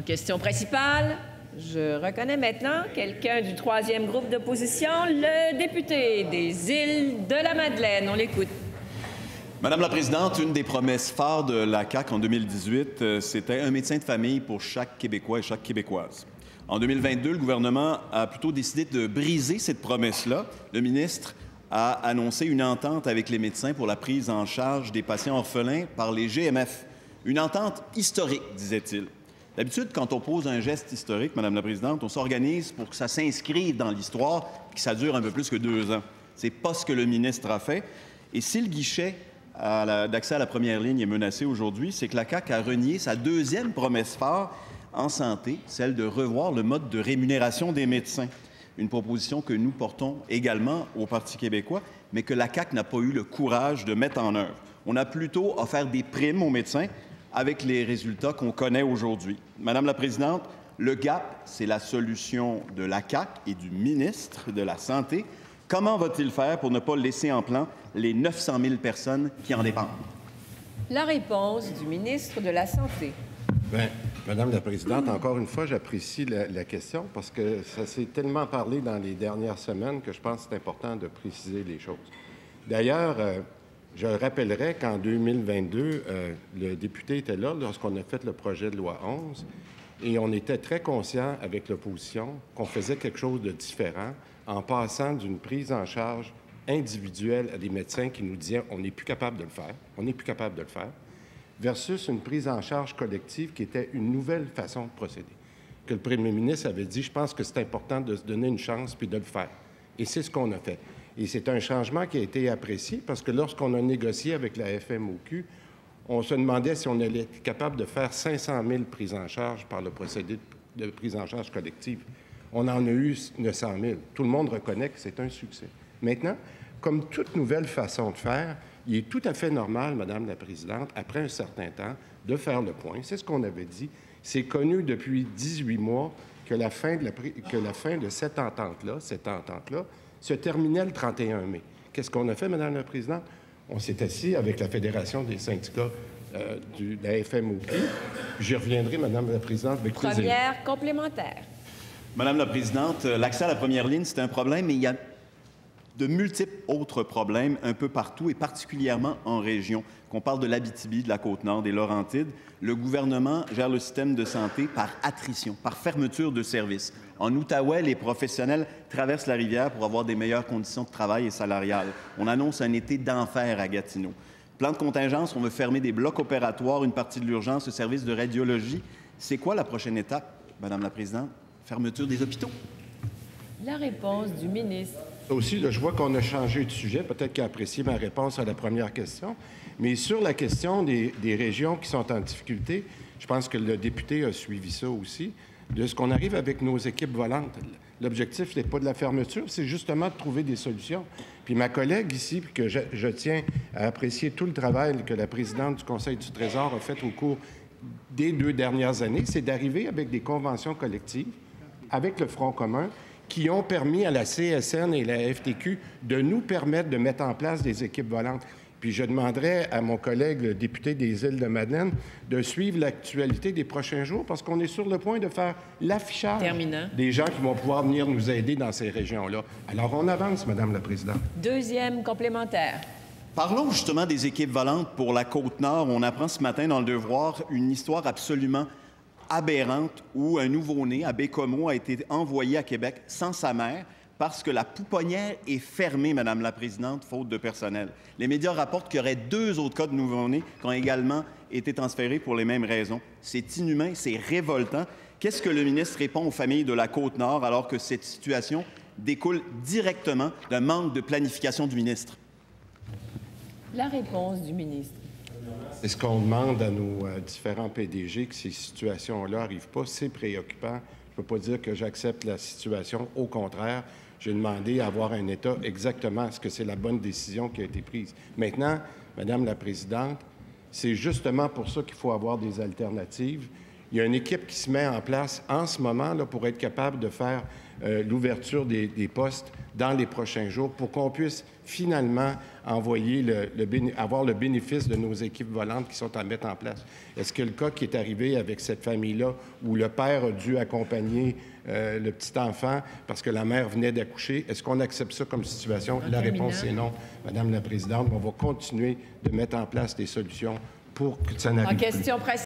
question principale, je reconnais maintenant quelqu'un du troisième groupe d'opposition, le député des Îles-de-la-Madeleine. On l'écoute. Madame la Présidente, une des promesses phares de la CAQ en 2018, c'était un médecin de famille pour chaque Québécois et chaque Québécoise. En 2022, le gouvernement a plutôt décidé de briser cette promesse-là. Le ministre a annoncé une entente avec les médecins pour la prise en charge des patients orphelins par les GMF. Une entente historique, disait-il. D'habitude, quand on pose un geste historique, Madame la Présidente, on s'organise pour que ça s'inscrive dans l'histoire et que ça dure un peu plus que 2 ans. C'est pas ce que le ministre a fait. Et si le guichet d'accès à la première ligne est menacé aujourd'hui, c'est que la CAQ a renié sa deuxième promesse phare en santé, celle de revoir le mode de rémunération des médecins. Une proposition que nous portons également au Parti québécois, mais que la CAQ n'a pas eu le courage de mettre en œuvre. On a plutôt offert des primes aux médecins avec les résultats qu'on connaît aujourd'hui. Madame la Présidente, le gap, c'est la solution de la CAQ et du ministre de la Santé. Comment va-t-il faire pour ne pas laisser en plan les 900 000 personnes qui en dépendent? La réponse du ministre de la Santé. Bien, Madame la Présidente, encore une fois, j'apprécie la question parce que ça s'est tellement parlé dans les dernières semaines que je pense que c'est important de préciser les choses. D'ailleurs, je rappellerai qu'en 2022, le député était là lorsqu'on a fait le projet de loi 11 et on était très conscient avec l'opposition qu'on faisait quelque chose de différent en passant d'une prise en charge individuelle à des médecins qui nous disaient on n'est plus capable de le faire, versus une prise en charge collective qui était une nouvelle façon de procéder. Que le premier ministre avait dit, je pense que c'est important de se donner une chance puis de le faire. Et c'est ce qu'on a fait. Et c'est un changement qui a été apprécié parce que lorsqu'on a négocié avec la FMOQ, on se demandait si on allait être capable de faire 500 000 prises en charge par le procédé de prise en charge collective. On en a eu 900 000. Tout le monde reconnaît que c'est un succès. Maintenant, comme toute nouvelle façon de faire, il est tout à fait normal, Madame la Présidente, après un certain temps, de faire le point. C'est ce qu'on avait dit. C'est connu depuis 18 mois que la fin de cette entente-là se terminait le 31 mai. Qu'est-ce qu'on a fait, Madame la Présidente? On s'est assis avec la Fédération des syndicats de la FMOQ. J'y reviendrai, Madame la Présidente, avec plaisir. Première complémentaire. Madame la Présidente, l'accès à la première ligne, c'est un problème, mais il y a de multiples autres problèmes un peu partout et particulièrement en région. Qu'on parle de l'Abitibi, de la Côte-Nord, des Laurentides, le gouvernement gère le système de santé par attrition, par fermeture de services. En Outaouais, les professionnels traversent la rivière pour avoir des meilleures conditions de travail et salariales. On annonce un été d'enfer à Gatineau. Plan de contingence, on veut fermer des blocs opératoires, une partie de l'urgence, le service de radiologie. C'est quoi la prochaine étape, Madame la Présidente? Fermeture des hôpitaux. La réponse du ministre. Aussi, là, je vois qu'on a changé de sujet. Peut-être qu'il a apprécié ma réponse à la première question. Mais sur la question des régions qui sont en difficulté, je pense que le député a suivi ça aussi, de ce qu'on arrive avec nos équipes volantes. L'objectif n'est pas de la fermeture, c'est justement de trouver des solutions. Puis ma collègue ici, que je tiens à apprécier tout le travail que la présidente du Conseil du Trésor a fait au cours des 2 dernières années, c'est d'arriver avec des conventions collectives, avec le Front commun, qui ont permis à la CSN et la FTQ de nous permettre de mettre en place des équipes volantes. Puis je demanderai à mon collègue, le député des Îles-de-Madeleine, de suivre l'actualité des prochains jours parce qu'on est sur le point de faire l'affichage des gens qui vont pouvoir venir nous aider dans ces régions-là. Alors, on avance, Madame la Présidente. Deuxième complémentaire. Parlons justement des équipes volantes pour la Côte-Nord. On apprend ce matin dans Le Devoir une histoire absolument aberrante où un nouveau-né à Bécomo a été envoyé à Québec sans sa mère parce que la pouponnière est fermée, Madame la Présidente, faute de personnel. Les médias rapportent qu'il y aurait 2 autres cas de nouveau-nés qui ont également été transférés pour les mêmes raisons. C'est inhumain, c'est révoltant. Qu'est-ce que le ministre répond aux familles de la Côte-Nord alors que cette situation découle directement d'un manque de planification du ministre? La réponse du ministre. C'est ce qu'on demande à nos différents PDG, que ces situations-là n'arrivent pas. C'est préoccupant. Je ne peux pas dire que j'accepte la situation. Au contraire, j'ai demandé à avoir un état exactement ce que c'est la bonne décision qui a été prise. Maintenant, Madame la Présidente, c'est justement pour ça qu'il faut avoir des alternatives. Il y a une équipe qui se met en place en ce moment là, pour être capable de faire l'ouverture des postes dans les prochains jours pour qu'on puisse finalement envoyer avoir le bénéfice de nos équipes volantes qui sont à mettre en place. Est-ce que le cas qui est arrivé avec cette famille-là, où le père a dû accompagner le petit enfant parce que la mère venait d'accoucher, est-ce qu'on accepte ça comme situation? La réponse est non, Madame la Présidente. On va continuer de mettre en place des solutions pour que ça n'arrive plus.